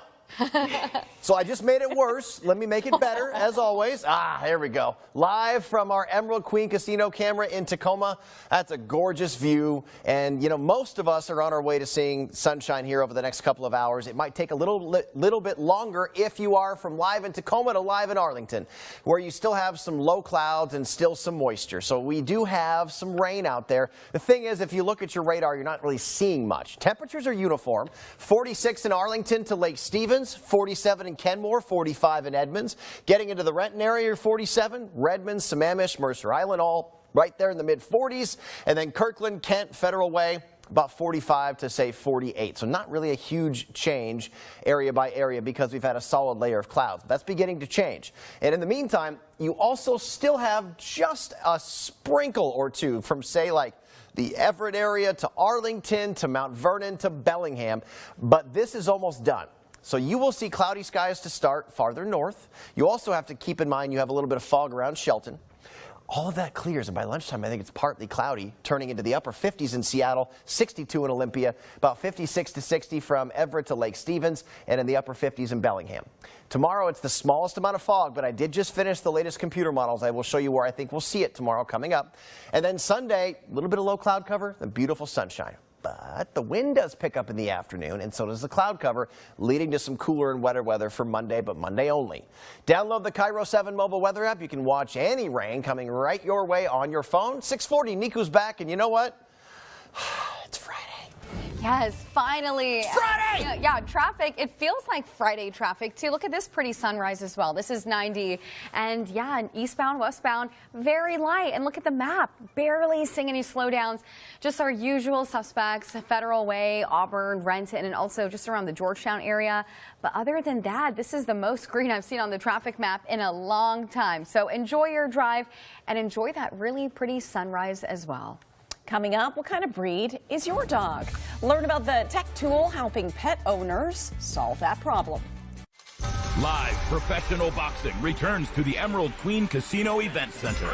So I just made it worse. Let me make it better, as always. There we go. Live from our Emerald Queen Casino camera in Tacoma. That's a gorgeous view. And, you know, most of us are on our way to seeing sunshine here over the next couple of hours. It might take a little bit longer if you are from live in Tacoma to live in Arlington, where you still have some low clouds and still some moisture. So we do have some rain out there. The thing is, if you look at your radar, you're not really seeing much. Temperatures are uniform. 46 in Arlington to Lake Stevens. 47 in Kenmore, 45 in Edmonds. Getting into the Renton area, 47. Redmond, Sammamish, Mercer Island, all right there in the mid-40s. And then Kirkland, Kent, Federal Way, about 45 to, say, 48. So not really a huge change area by area because we've had a solid layer of clouds. That's beginning to change. And in the meantime, you also still have just a sprinkle or two from, say, like the Everett area to Arlington to Mount Vernon to Bellingham. But this is almost done. So you will see cloudy skies to start farther north. You also have to keep in mind you have a little bit of fog around Shelton. all of that clears, and by lunchtime, I think it's partly cloudy, turning into the upper 50s in Seattle, 62 in Olympia, about 56 to 60 from Everett to Lake Stevens, and in the upper 50s in Bellingham. Tomorrow, it's the smallest amount of fog, but I did just finish the latest computer models. I will show you where I think we'll see it tomorrow coming up. And then Sunday, a little bit of low cloud cover and beautiful sunshine. But the wind does pick up in the afternoon, and so does the cloud cover, leading to some cooler and wetter weather for Monday, but Monday only. Download the Kiro 7 mobile weather app. You can watch any rain coming right your way on your phone. 6:40, Niku's back, and you know what? It's Friday. Yes, finally. Friday! Yeah, traffic. It feels like Friday traffic, too. Look at this pretty sunrise as well. This is 90. And yeah, eastbound, westbound, very light. And look at the map. Barely seeing any slowdowns. Just our usual suspects, Federal Way, Auburn, Renton, and also just around the Georgetown area. But other than that, this is the most green I've seen on the traffic map in a long time. So enjoy your drive and enjoy that really pretty sunrise as well. Coming up, what kind of breed is your dog? Learn about the tech tool helping pet owners solve that problem. Live professional boxing returns to the Emerald Queen Casino Event Center.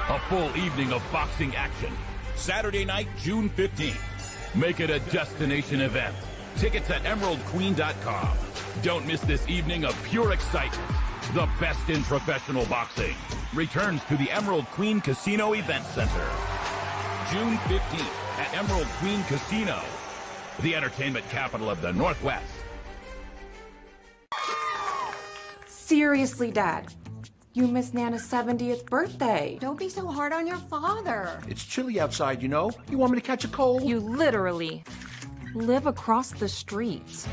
A full evening of boxing action. Saturday night, June 15th. Make it a destination event. Tickets at emeraldqueen.com. Don't miss this evening of pure excitement. The best in professional boxing returns to the Emerald Queen Casino Event Center. June 15th at Emerald Queen Casino, the entertainment capital of the Northwest. Seriously, Dad, you missed Nana's 70th birthday. Don't be so hard on your father. It's chilly outside, you know. You want me to catch a cold? You literally live across the streets.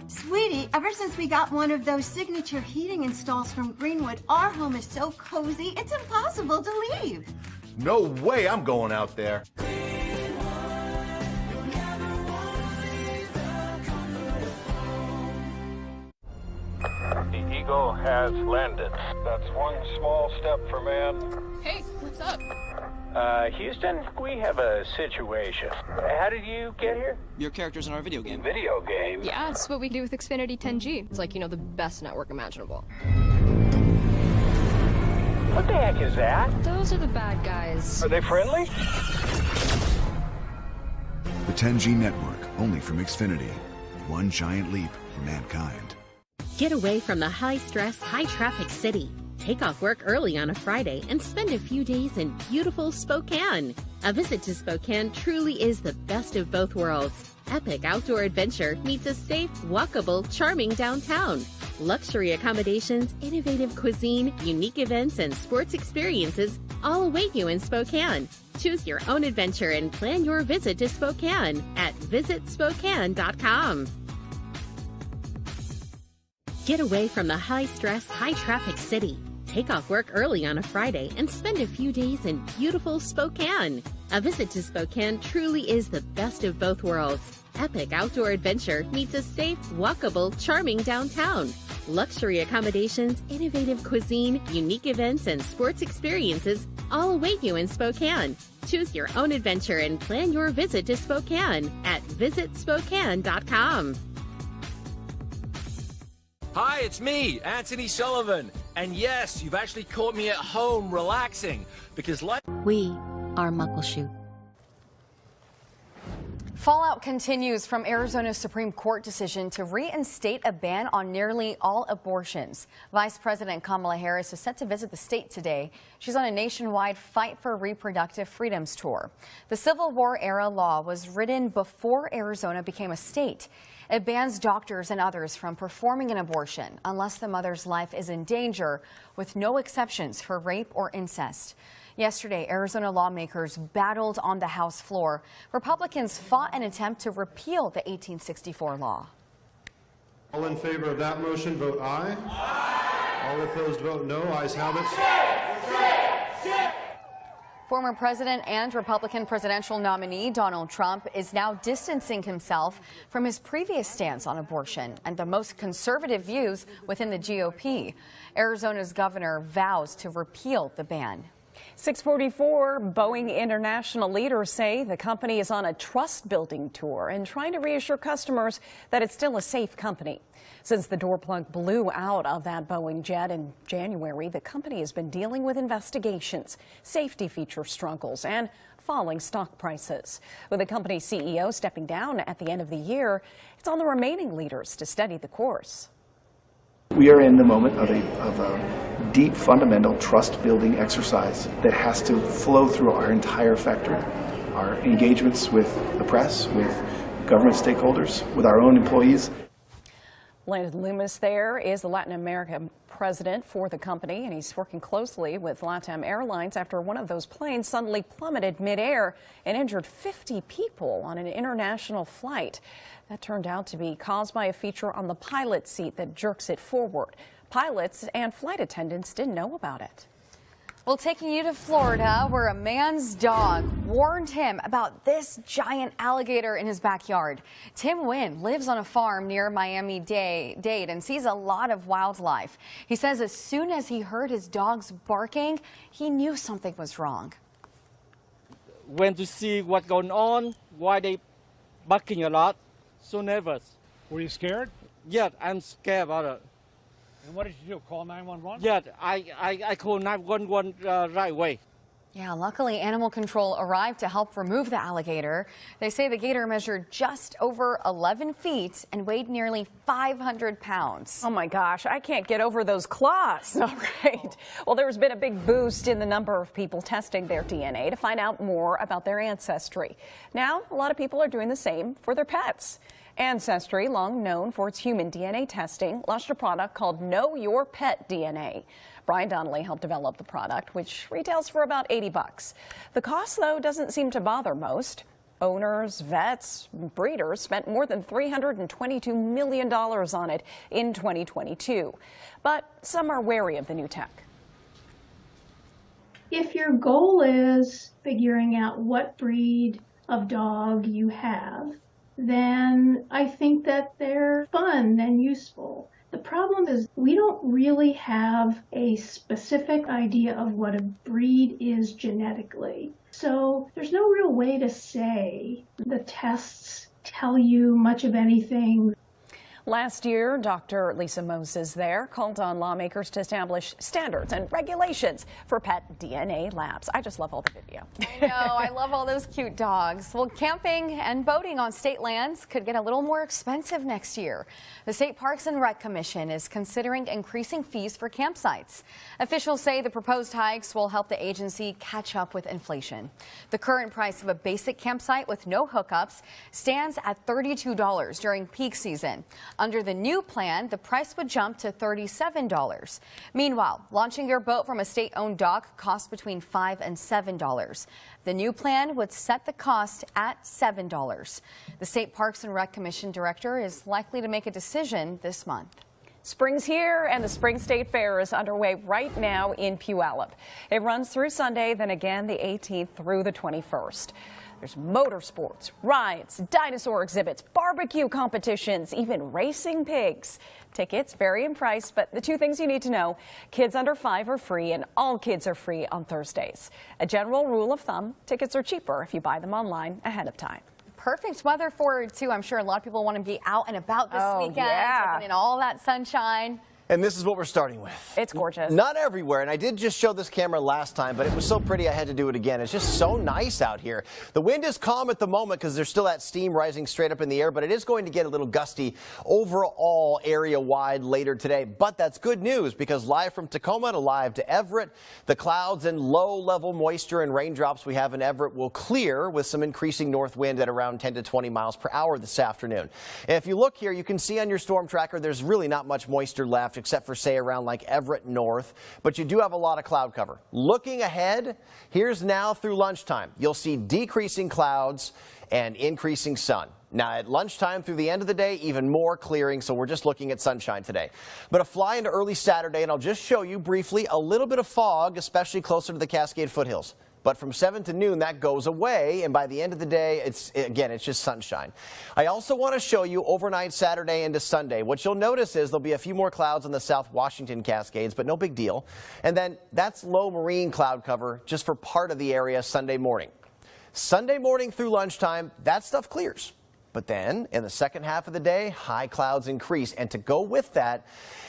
Sweetie, ever since we got one of those signature heating installs from Greenwood, our home is so cozy, it's impossible to leave. No way I'm going out there. The Eagle has landed. That's one small step for man. Hey, what's up? Houston, we have a situation. How did you get here? Your character's in our video game. Video game? Yeah, it's what we do with Xfinity 10G. It's like, you know, the best network imaginable. What the heck is that? Those are the bad guys. Are they friendly? The 10G network, only from Xfinity. One giant leap for mankind. Get away from the high-stress, high-traffic city. Take off work early on a Friday and spend a few days in beautiful Spokane. A visit to Spokane truly is the best of both worlds. Epic outdoor adventure meets a safe, walkable, charming downtown. Luxury accommodations, innovative cuisine, unique events, and sports experiences all await you in Spokane. Choose your own adventure and plan your visit to Spokane at visitspokane.com. Get away from the high-stress, high-traffic city. Take off work early on a Friday and spend a few days in beautiful Spokane. A visit to Spokane truly is the best of both worlds. Epic outdoor adventure meets a safe, walkable, charming downtown. Luxury accommodations, innovative cuisine, unique events, and sports experiences all await you in Spokane. Choose your own adventure and plan your visit to Spokane at visitspokane.com. Hi, it's me, Anthony Sullivan. And yes, you've actually caught me at home relaxing because life... We are Muckleshoot. Fallout continues from Arizona's Supreme Court decision to reinstate a ban on nearly all abortions. Vice President Kamala Harris is set to visit the state today. She's on a nationwide Fight for Reproductive Freedoms tour. The Civil War-era law was written before Arizona became a state. It bans doctors and others from performing an abortion unless the mother's life is in danger, with no exceptions for rape or incest. Yesterday, Arizona lawmakers battled on the House floor. Republicans fought an attempt to repeal the 1864 law. All in favor of that motion, vote aye. Aye. All opposed, vote no. Ayes have it. Former president and Republican presidential nominee Donald Trump is now distancing himself from his previous stance on abortion and the most conservative views within the GOP. Arizona's governor vows to repeal the ban. 644, Boeing International leaders say the company is on a trust-building tour and trying to reassure customers that it's still a safe company. Since the door plug blew out of that Boeing jet in January, the company has been dealing with investigations, safety feature struggles, and falling stock prices. With the company's CEO stepping down at the end of the year, it's on the remaining leaders to steady the course. We are in the moment of a deep, fundamental trust-building exercise that has to flow through our entire factory. Our engagements with the press, with government stakeholders, with our own employees. Landon Loomis there is the Latin American president for the company, and he's working closely with LATAM Airlines after one of those planes suddenly plummeted midair and injured 50 people on an international flight. That turned out to be caused by a feature on the pilot seat that jerks it forward. Pilots and flight attendants didn't know about it. Well, taking you to Florida, where a man's dog warned him about this giant alligator in his backyard. Tim Wynn lives on a farm near Miami-Dade and sees a lot of wildlife. He says as soon as he heard his dogs barking, he knew something was wrong. When to see what's going on, why they barking a lot, so nervous. Were you scared? Yeah, I'm scared about it. And what did you do, call 911? Yeah, I called 911 right away. Yeah, luckily animal control arrived to help remove the alligator. They say the gator measured just over 11 feet and weighed nearly 500 pounds. Oh my gosh, I can't get over those claws. All right. Well, there's been a big boost in the number of people testing their DNA to find out more about their ancestry. Now, a lot of people are doing the same for their pets. Ancestry, long known for its human DNA testing, launched a product called Know Your Pet DNA. Brian Donnelly helped develop the product, which retails for about $80. The cost, though, doesn't seem to bother most. Owners, vets, breeders spent more than $322 million on it in 2022. But some are wary of the new tech. If your goal is figuring out what breed of dog you have, then I think that they're fun and useful. The problem is we don't really have a specific idea of what a breed is genetically. So there's no real way to say the tests tell you much of anything. Last year, Dr. Lisa Moses there called on lawmakers to establish standards and regulations for pet DNA labs. I just love all the video. I know, I love all those cute dogs. Well, camping and boating on state lands could get a little more expensive next year. The State Parks and Rec Commission is considering increasing fees for campsites. Officials say the proposed hikes will help the agency catch up with inflation. The current price of a basic campsite with no hookups stands at $32 during peak season. Under the new plan, the price would jump to $37. Meanwhile, launching your boat from a state-owned dock costs between $5 and $7. The new plan would set the cost at $7. The State Parks and Rec Commission director is likely to make a decision this month. Spring's here, and the Spring State Fair is underway right now in Puyallup. It runs through Sunday, then again the 18th through the 21st. There's motorsports, rides, dinosaur exhibits, barbecue competitions, even racing pigs. Tickets vary in price, but the two things you need to know: kids under 5 are free and all kids are free on Thursdays. A general rule of thumb: tickets are cheaper if you buy them online ahead of time. Perfect weather for it, too. I'm sure a lot of people want to be out and about this weekend, taking in all that sunshine. And this is what we're starting with. It's gorgeous. Not everywhere, and I did just show this camera last time, but it was so pretty I had to do it again. It's just so nice out here. The wind is calm at the moment because there's still that steam rising straight up in the air, but it is going to get a little gusty overall area-wide later today. But that's good news because live from Tacoma to live to Everett, the clouds and low-level moisture and raindrops we have in Everett will clear with some increasing north wind at around 10 to 20 miles per hour this afternoon. And if you look here, you can see on your storm tracker there's really not much moisture left, except for, say, around like Everett North, but you do have a lot of cloud cover. Looking ahead, here's now through lunchtime. You'll see decreasing clouds and increasing sun. Now at lunchtime through the end of the day, even more clearing, so we're just looking at sunshine today. But a fly into early Saturday, and I'll just show you briefly a little bit of fog, especially closer to the Cascade foothills. But from 7 to noon, that goes away, and by the end of the day, it's just sunshine. I also want to show you overnight Saturday into Sunday. What you'll notice is there'll be a few more clouds on the South Washington Cascades, but no big deal. And then that's low marine cloud cover just for part of the area Sunday morning. Sunday morning through lunchtime, that stuff clears. But then in the second half of the day, high clouds increase. And to go with that,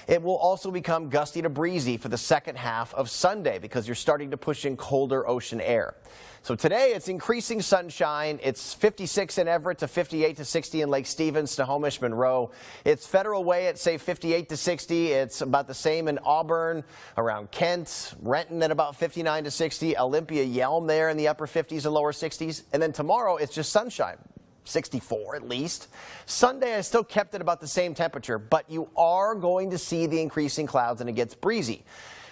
it will also become gusty to breezy for the second half of Sunday because you're starting to push in colder ocean air. So today it's increasing sunshine. It's 56 in Everett to 58 to 60 in Lake Stevens, Snohomish, Monroe. It's Federal Way at, say, 58 to 60. It's about the same in Auburn, around Kent, Renton at about 59 to 60, Olympia, Yelm there in the upper 50s and lower 60s. And then tomorrow it's just sunshine. 64 at least. Sunday I still kept it about the same temperature, but you are going to see the increasing clouds and it gets breezy.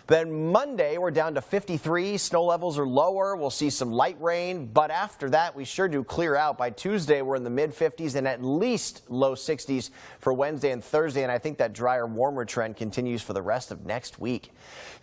Then Monday we're down to 53. Snow levels are lower. We'll see some light rain, but after that we sure do clear out. By Tuesday we're in the mid 50s and at least low 60s for Wednesday and Thursday, and I think that drier, warmer trend continues for the rest of next week.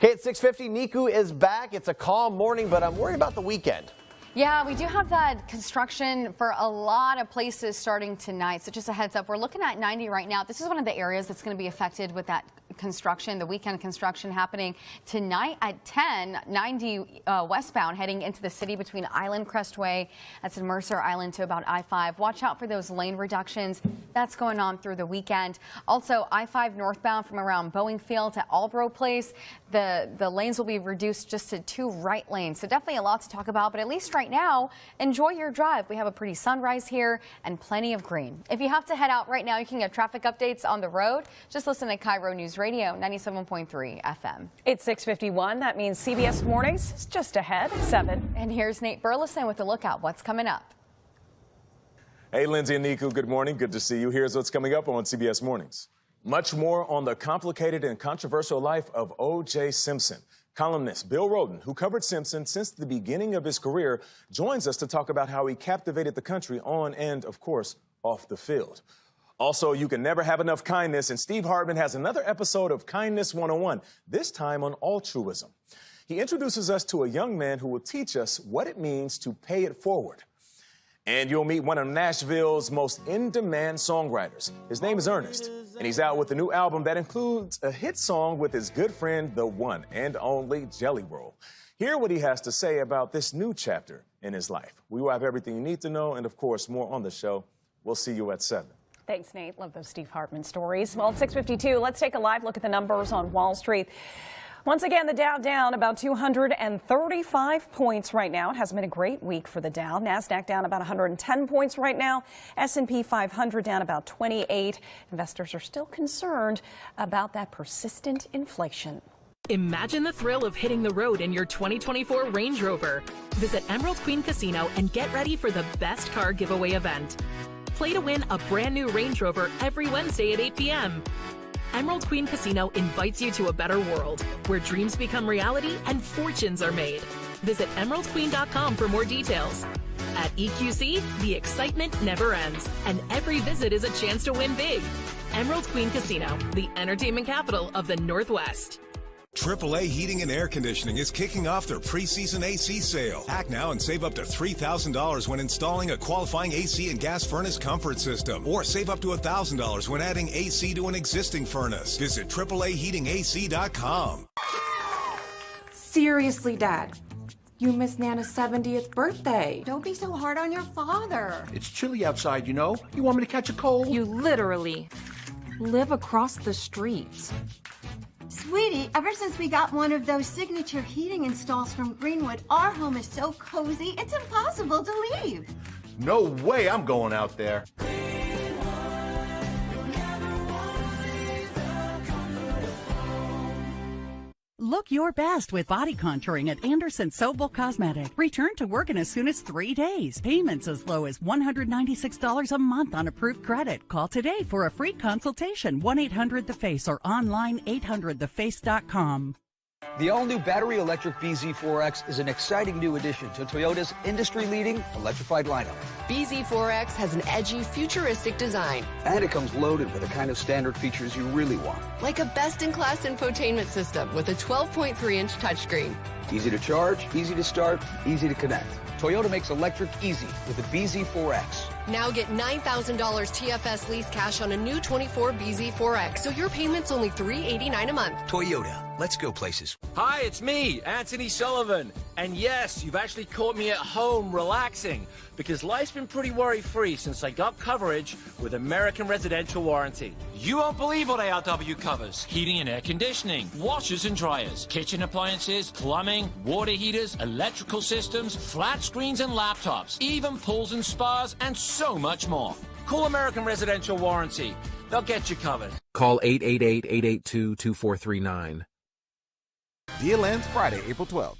Okay, at 6:50, Niku is back. It's a calm morning, but I'm worried about the weekend. Yeah, we do have that construction for a lot of places starting tonight. So just a heads up, we're looking at 90 right now. This is one of the areas that's going to be affected with that construction, the weekend construction happening tonight at 10, 90 westbound heading into the city between Island Crestway, that's in Mercer Island, to about I-5. Watch out for those lane reductions. That's going on through the weekend. Also, I-5 northbound from around Boeing Field to Albro Place. The lanes will be reduced just to 2 right lanes. So definitely a lot to talk about, but at least right now, enjoy your drive. We have a pretty sunrise here and plenty of green. If you have to head out right now, you can get traffic updates on the road. Just listen to Cairo News Radio 97.3 FM. It's 6:51. That means CBS Mornings is just ahead, 7. And here's Nate Burleson with a look at what's coming up. Hey, Lindsay and Niku, good morning. Good to see you. Here's what's coming up on CBS Mornings. Much more on the complicated and controversial life of O.J. Simpson. Columnist Bill Rhoden, who covered Simpson since the beginning of his career, joins us to talk about how he captivated the country on and, of course, off the field. Also, you can never have enough kindness, and Steve Hartman has another episode of Kindness 101, this time on altruism. He introduces us to a young man who will teach us what it means to pay it forward. And you'll meet one of Nashville's most in-demand songwriters. His name is Ernest, and he's out with a new album that includes a hit song with his good friend, the one and only Jelly Roll. Hear what he has to say about this new chapter in his life. We will have everything you need to know, and of course, more on the show. We'll see you at 7. Thanks, Nate. Love those Steve Hartman stories. Well, at 6:52, let's take a live look at the numbers on Wall Street. Once again, the Dow down about 235 points right now. It hasn't been a great week for the Dow. NASDAQ down about 110 points right now. S&P 500 down about 28. Investors are still concerned about that persistent inflation. Imagine the thrill of hitting the road in your 2024 Range Rover. Visit Emerald Queen Casino and get ready for the best car giveaway event. Play to win a brand new Range Rover every Wednesday at 8 p.m. Emerald Queen Casino invites you to a better world where dreams become reality and fortunes are made. Visit emeraldqueen.com for more details. At EQC, the excitement never ends, and every visit is a chance to win big. Emerald Queen Casino, the entertainment capital of the Northwest. AAA Heating and Air Conditioning is kicking off their preseason AC sale. Act now and save up to $3,000 when installing a qualifying AC and gas furnace comfort system. Or save up to $1,000 when adding AC to an existing furnace. Visit AAAHeatingAC.com. Seriously, Dad. You missed Nana's 70th birthday. Don't be so hard on your father. It's chilly outside, you know. You want me to catch a cold? You literally live across the street. Sweetie, ever since we got one of those signature heating installs from Greenwood, our home is so cozy, it's impossible to leave. No way I'm going out there. Look your best with body contouring at Anderson Sobel Cosmetic. Return to work in as soon as 3 days. Payments as low as $196 a month on approved credit. Call today for a free consultation. 1-800-THE-FACE or online 800theface.com. The all-new battery electric BZ4X is an exciting new addition to Toyota's industry-leading electrified lineup. BZ4X has an edgy, futuristic design. And it comes loaded with the kind of standard features you really want. Like a best-in-class infotainment system with a 12.3-inch touchscreen. Easy to charge, easy to start, easy to connect. Toyota makes electric easy with the BZ4X. Now get $9,000 TFS lease cash on a new 24 BZ4X, so your payment's only $389 a month. Toyota, let's go places. Hi, it's me, Anthony Sullivan. And yes, you've actually caught me at home relaxing, because life's been pretty worry-free since I got coverage with American Residential Warranty. You won't believe what ARW covers. Heating and air conditioning, washers and dryers, kitchen appliances, plumbing, water heaters, electrical systems, flat screens and laptops, even pools and spas, and so much more. Call American Residential Warranty. They'll get you covered. Call 888-882-2439. Deal ends Friday, April 12th.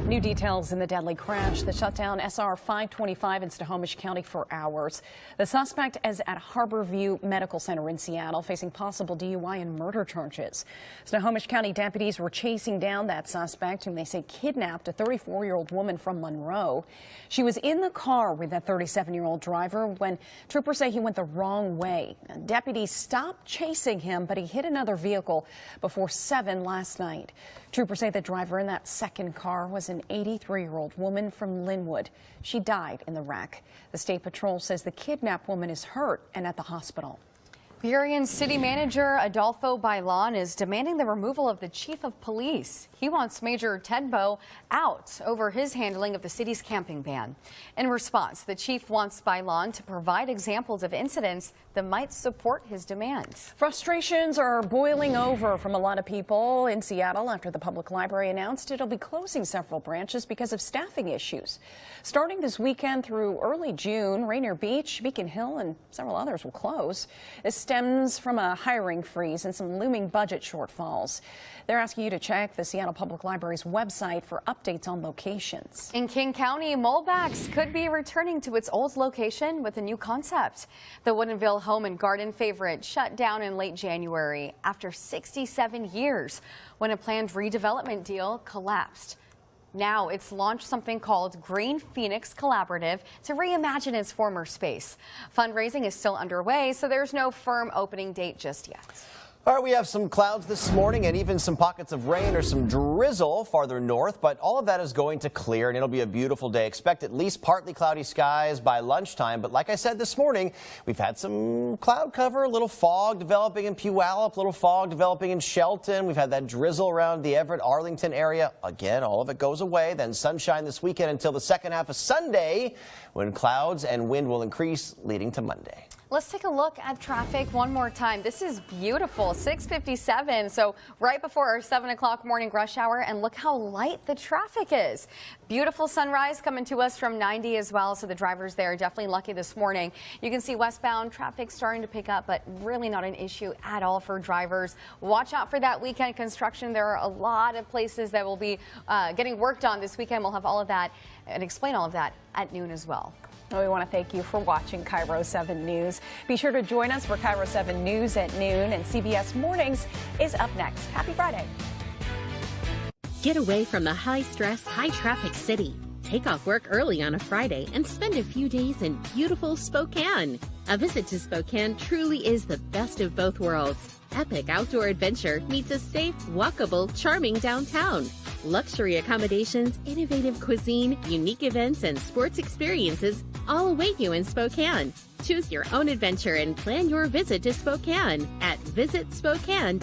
New details in the deadly crash that shut down SR 525 in Snohomish County for hours. The suspect is at Harborview Medical Center in Seattle, facing possible DUI and murder charges. Snohomish County deputies were chasing down that suspect, whom they say kidnapped a 34-year-old woman from Monroe. She was in the car with that 37-year-old driver when troopers say he went the wrong way. Deputies stopped chasing him, but he hit another vehicle before 7 last night. Troopers say the driver in that second car was an 83-year-old woman from Linwood. She died in the wreck. The State Patrol says the kidnapped woman is hurt and at the hospital. Burien City Manager Adolfo Bailon is demanding the removal of the chief of police. He wants Major Ted Bowe out over his handling of the city's camping ban. In response, the chief wants Bailon to provide examples of incidents that might support his demands. Frustrations are boiling over from a lot of people in Seattle after the public library announced it'll be closing several branches because of staffing issues. Starting this weekend through early June, Rainier Beach, Beacon Hill, and several others will close. This stems from a hiring freeze and some looming budget shortfalls. They're asking you to check the Seattle Public Library's website for updates on locations. In King County, Molbach's could be returning to its old location with a new concept. The Woodinville Home and Garden favorite shut down in late January after 67 years when a planned redevelopment deal collapsed. Now it's launched something called Green Phoenix Collaborative to reimagine its former space. Fundraising is still underway, so there's no firm opening date just yet. All right, we have some clouds this morning and even some pockets of rain or some drizzle farther north, but all of that is going to clear and it'll be a beautiful day. Expect at least partly cloudy skies by lunchtime, but like I said this morning, we've had some cloud cover, a little fog developing in Puyallup, a little fog developing in Shelton. We've had that drizzle around the Everett, Arlington area. Again, all of it goes away. Then sunshine this weekend until the second half of Sunday, when clouds and wind will increase, leading to Monday. Let's take a look at traffic one more time. This is beautiful, 6:57, so right before our 7 o'clock morning rush hour, and look how light the traffic is. Beautiful sunrise coming to us from 90 as well, so the drivers there are definitely lucky this morning. You can see westbound traffic starting to pick up, but really not an issue at all for drivers. Watch out for that weekend construction. There are a lot of places that will be getting worked on this weekend. We'll have all of that and explain all of that at noon as well. We want to thank you for watching KIRO 7 News. Be sure to join us for KIRO 7 News at noon, and CBS Mornings is up next. Happy Friday. Get away from the high-stress, high-traffic city. Take off work early on a Friday and spend a few days in beautiful Spokane. A visit to Spokane truly is the best of both worlds. Epic outdoor adventure meets a safe, walkable, charming downtown. Luxury accommodations, innovative cuisine, unique events, and sports experiences all await you in Spokane. Choose your own adventure and plan your visit to Spokane at visitspokane.com.